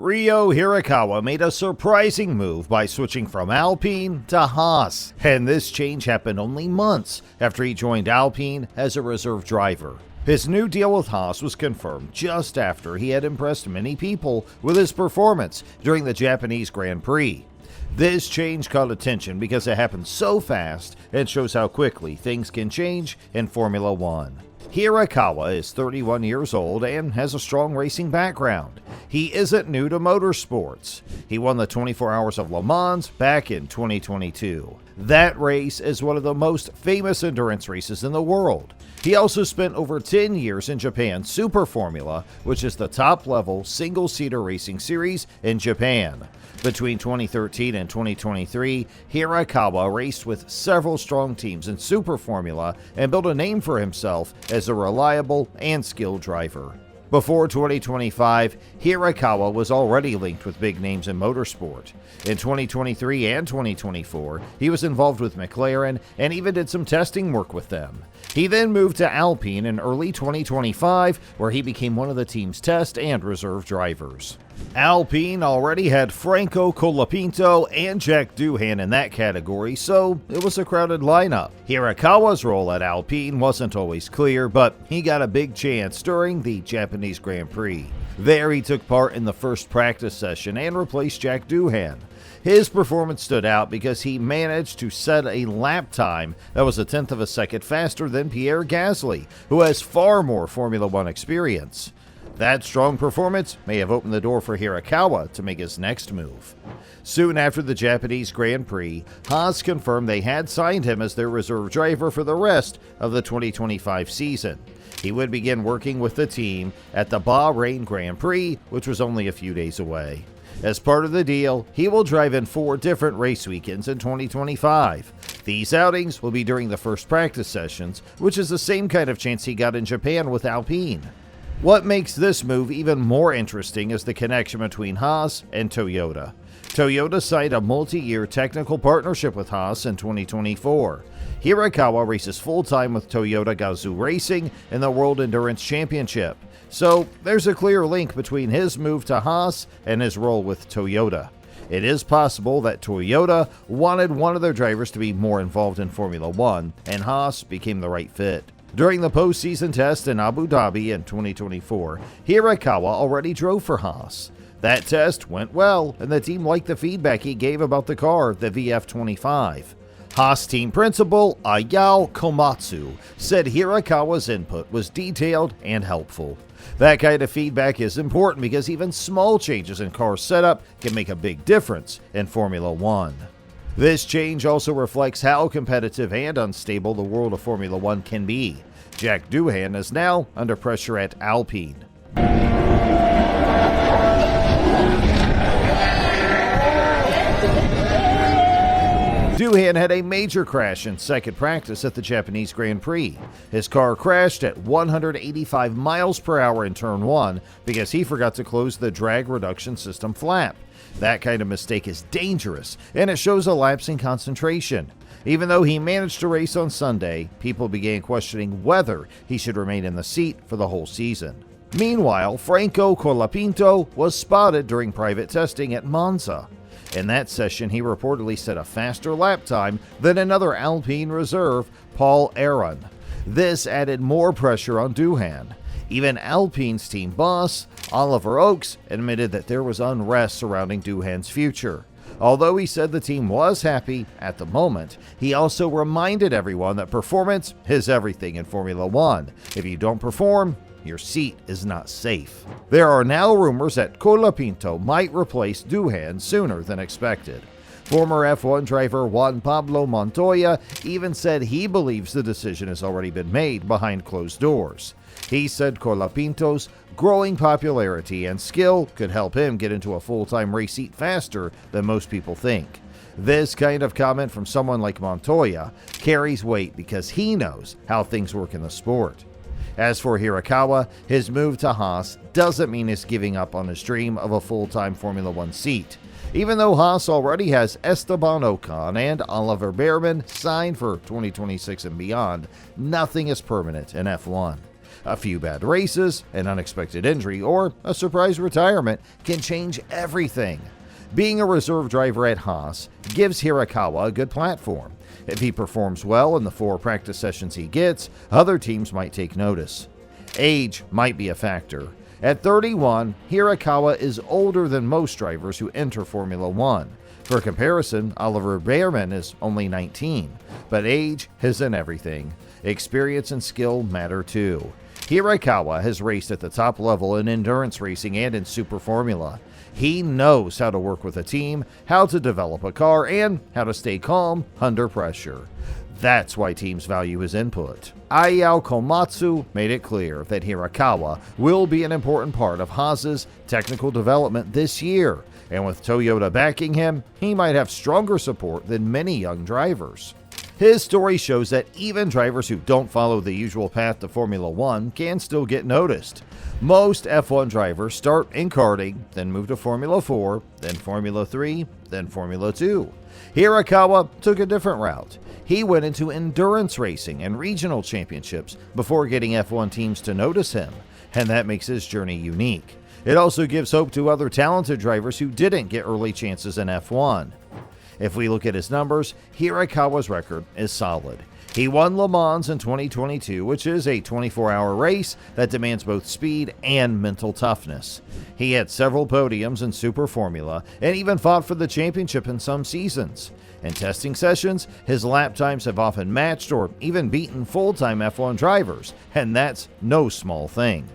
Ryo Hirakawa made a surprising move by switching from Alpine to Haas, and this change happened only months after he joined Alpine as a reserve driver. His new deal with Haas was confirmed just after he had impressed many people with his performance during the Japanese Grand Prix. This change caught attention because it happened so fast and shows how quickly things can change in Formula One. Hirakawa is 31 years old and has a strong racing background. He isn't new to motorsports. He won the 24 Hours of Le Mans back in 2022. That race is one of the most famous endurance races in the world. He also spent over 10 years in Japan's Super Formula, which is the top-level single-seater racing series in Japan. Between 2013 and 2023, Hirakawa raced with several strong teams in Super Formula and built a name for himself as a reliable and skilled driver. Before 2025, Hirakawa was already linked with big names in motorsport. In 2023 and 2024, he was involved with McLaren and even did some testing work with them. He then moved to Alpine in early 2025, where he became one of the team's test and reserve drivers. Alpine already had Franco Colapinto and Jack Doohan in that category, so it was a crowded lineup. Hirakawa's role at Alpine wasn't always clear, but he got a big chance during the Japanese Grand Prix. There he took part in the first practice session and replaced Jack Doohan. His performance stood out because he managed to set a lap time that was a tenth of a second faster than Pierre Gasly, who has far more Formula One experience. That strong performance may have opened the door for Hirakawa to make his next move. Soon after the Japanese Grand Prix, Haas confirmed they had signed him as their reserve driver for the rest of the 2025 season. He would begin working with the team at the Bahrain Grand Prix, which was only a few days away. As part of the deal, he will drive in 4 different race weekends in 2025. These outings will be during the first practice sessions, which is the same kind of chance he got in Japan with Alpine. What makes this move even more interesting is the connection between Haas and Toyota. Toyota signed a multi-year technical partnership with Haas in 2024. Hirakawa races full-time with Toyota Gazoo Racing in the World Endurance Championship. So there's a clear link between his move to Haas and his role with Toyota. It is possible that Toyota wanted one of their drivers to be more involved in Formula One, and Haas became the right fit. During the postseason test in Abu Dhabi in 2024, Hirakawa already drove for Haas. That test went well, and the team liked the feedback he gave about the car, the VF25. Haas team principal Ayao Komatsu said Hirakawa's input was detailed and helpful. That kind of feedback is important because even small changes in car setup can make a big difference in Formula One. This change also reflects how competitive and unstable the world of Formula One can be. Jack Doohan is now under pressure at Alpine. Doohan had a major crash in second practice at the Japanese Grand Prix. His car crashed at 185 miles per hour in turn 1 because he forgot to close the drag reduction system flap. That kind of mistake is dangerous, and it shows a lapse in concentration. Even though he managed to race on Sunday, people began questioning whether he should remain in the seat for the whole season. Meanwhile, Franco Colapinto was spotted during private testing at Monza. In that session, he reportedly set a faster lap time than another Alpine reserve, Paul Aron. This added more pressure on Doohan. Even Alpine's team boss, Oliver Oakes, admitted that there was unrest surrounding Doohan's future. Although he said the team was happy at the moment, he also reminded everyone that performance is everything in Formula One. If you don't perform, your seat is not safe. There are now rumors that Colapinto might replace Doohan sooner than expected. Former F1 driver Juan Pablo Montoya even said he believes the decision has already been made behind closed doors. He said Colapinto's growing popularity and skill could help him get into a full-time race seat faster than most people think. This kind of comment from someone like Montoya carries weight because he knows how things work in the sport. As for Hirakawa, his move to Haas doesn't mean he's giving up on his dream of a full-time Formula One seat. Even though Haas already has Esteban Ocon and Oliver Bearman signed for 2026 and beyond, nothing is permanent in F1. A few bad races, an unexpected injury, or a surprise retirement can change everything. Being a reserve driver at Haas gives Hirakawa a good platform. If he performs well in the 4 practice sessions he gets, other teams might take notice. Age might be a factor. At 31, Hirakawa is older than most drivers who enter Formula One. For comparison, Oliver Behrman is only 19, but age isn't everything. Experience and skill matter too. Hirakawa has raced at the top level in endurance racing and in Super Formula. He knows how to work with a team, how to develop a car, and how to stay calm under pressure. That's why teams value his input. Ayao Komatsu made it clear that Hirakawa will be an important part of Haas's technical development this year, and with Toyota backing him, he might have stronger support than many young drivers. His story shows that even drivers who don't follow the usual path to Formula One can still get noticed. Most F1 drivers start in karting, then move to Formula 4, then Formula 3, then Formula 2. Hirakawa took a different route. He went into endurance racing and regional championships before getting F1 teams to notice him, and that makes his journey unique. It also gives hope to other talented drivers who didn't get early chances in F1. If we look at his numbers, Hirakawa's record is solid. He won Le Mans in 2022, which is a 24-hour race that demands both speed and mental toughness. He had several podiums in Super Formula and even fought for the championship in some seasons. In testing sessions, his lap times have often matched or even beaten full-time F1 drivers, and that's no small thing.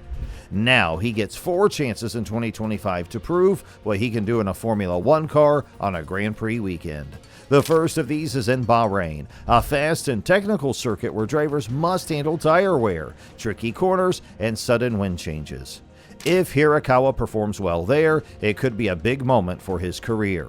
Now he gets 4 chances in 2025 to prove what he can do in a Formula One car on a Grand Prix weekend. The first of these is in Bahrain, a fast and technical circuit where drivers must handle tire wear, tricky corners, and sudden wind changes. If Hirakawa performs well there, it could be a big moment for his career.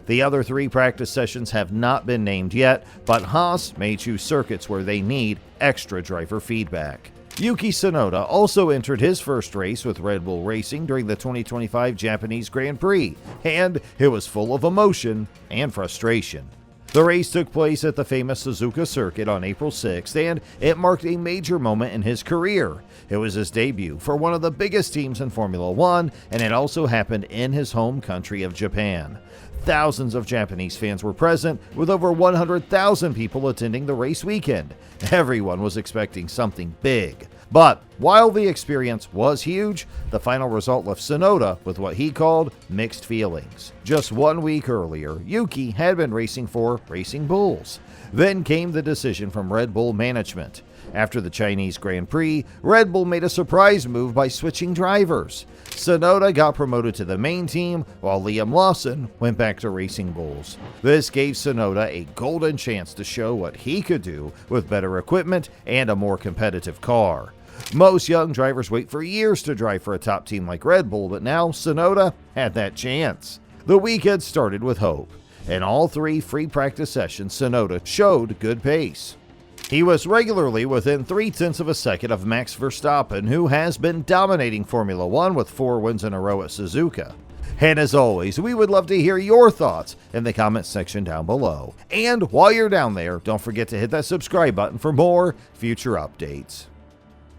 The other 3 practice sessions have not been named yet, but Haas may choose circuits where they need extra driver feedback. Yuki Tsunoda also entered his first race with Red Bull Racing during the 2025 Japanese Grand Prix, and it was full of emotion and frustration. The race took place at the famous Suzuka circuit on April 6th, and it marked a major moment in his career. It was his debut for one of the biggest teams in Formula One, and it also happened in his home country of Japan. Thousands of Japanese fans were present, with over 100,000 people attending the race weekend. Everyone was expecting something big. But while the experience was huge, the final result left Tsunoda with what he called mixed feelings. Just 1 week earlier, Yuki had been racing for Racing Bulls. Then came the decision from Red Bull management. After the Chinese Grand Prix, Red Bull made a surprise move by switching drivers. Tsunoda got promoted to the main team, while Liam Lawson went back to Racing Bulls. This gave Tsunoda a golden chance to show what he could do with better equipment and a more competitive car. Most young drivers wait for years to drive for a top team like Red Bull, but now Tsunoda had that chance. The weekend started with hope. In all 3 free practice sessions, Tsunoda showed good pace. He was regularly within 0.3 of a second of Max Verstappen, who has been dominating Formula One with 4 wins in a row at Suzuka. And as always, we would love to hear your thoughts in the comments section down below. And while you're down there, don't forget to hit that subscribe button for more future updates.